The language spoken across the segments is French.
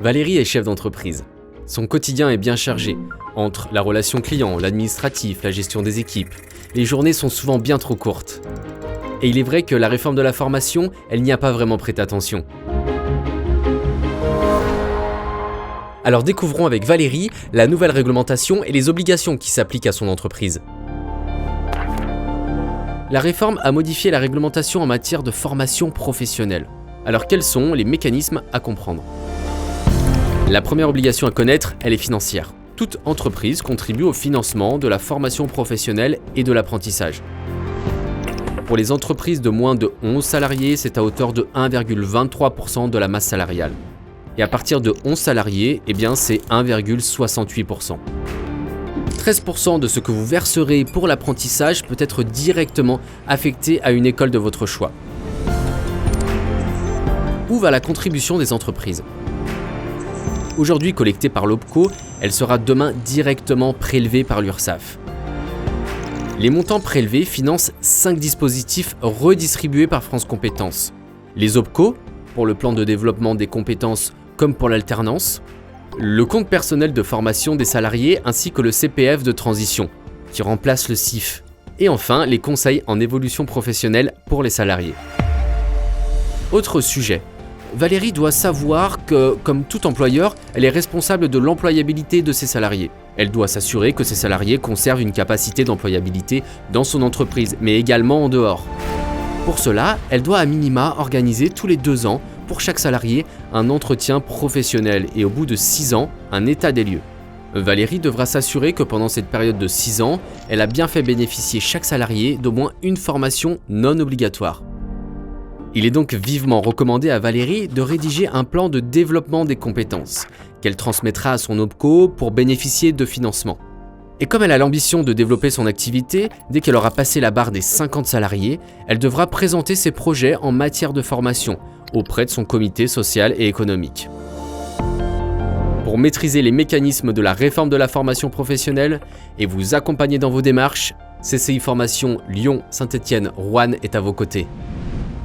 Valérie est chef d'entreprise. Son quotidien est bien chargé, entre la relation client, l'administratif, la gestion des équipes. Les journées sont souvent bien trop courtes. Et il est vrai que la réforme de la formation, elle n'y a pas vraiment prêté attention. Alors découvrons avec Valérie la nouvelle réglementation et les obligations qui s'appliquent à son entreprise. La réforme a modifié la réglementation en matière de formation professionnelle. Alors quels sont les mécanismes à comprendre ? La première obligation à connaître, elle est financière. Toute entreprise contribue au financement de la formation professionnelle et de l'apprentissage. Pour les entreprises de moins de 11 salariés, c'est à hauteur de 1,23% de la masse salariale. Et à partir de 11 salariés, c'est 1,68%. 13% de ce que vous verserez pour l'apprentissage peut être directement affecté à une école de votre choix. Où va la contribution des entreprises ? Aujourd'hui collectée par l'OPCO, elle sera demain directement prélevée par l'URSSAF. Les montants prélevés financent 5 dispositifs redistribués par France Compétences. Les OPCO, pour le plan de développement des compétences comme pour l'alternance, le compte personnel de formation des salariés ainsi que le CPF de transition, qui remplace le CIF. Et enfin, les conseils en évolution professionnelle pour les salariés. Autre sujet. Valérie doit savoir que, comme tout employeur, elle est responsable de l'employabilité de ses salariés. Elle doit s'assurer que ses salariés conservent une capacité d'employabilité dans son entreprise, mais également en dehors. Pour cela, elle doit à minima organiser tous les 2 ans, pour chaque salarié, un entretien professionnel et au bout de 6 ans, un état des lieux. Valérie devra s'assurer que pendant cette période de 6 ans, elle a bien fait bénéficier chaque salarié d'au moins une formation non obligatoire. Il est donc vivement recommandé à Valérie de rédiger un plan de développement des compétences, qu'elle transmettra à son OPCO pour bénéficier de financement. Et comme elle a l'ambition de développer son activité, dès qu'elle aura passé la barre des 50 salariés, elle devra présenter ses projets en matière de formation auprès de son comité social et économique. Pour maîtriser les mécanismes de la réforme de la formation professionnelle et vous accompagner dans vos démarches, CCI Formation Lyon, Saint-Étienne, Roanne est à vos côtés.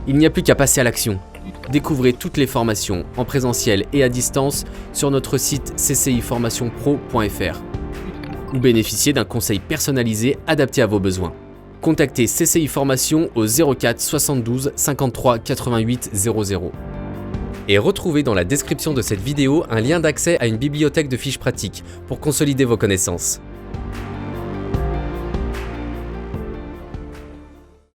Il n'y a plus qu'à passer à l'action. Découvrez toutes les formations en présentiel et à distance sur notre site cciformationpro.fr ou bénéficiez d'un conseil personnalisé adapté à vos besoins. Contactez CCI Formation au 04 72 53 88 00. Et retrouvez dans la description de cette vidéo un lien d'accès à une bibliothèque de fiches pratiques pour consolider vos connaissances.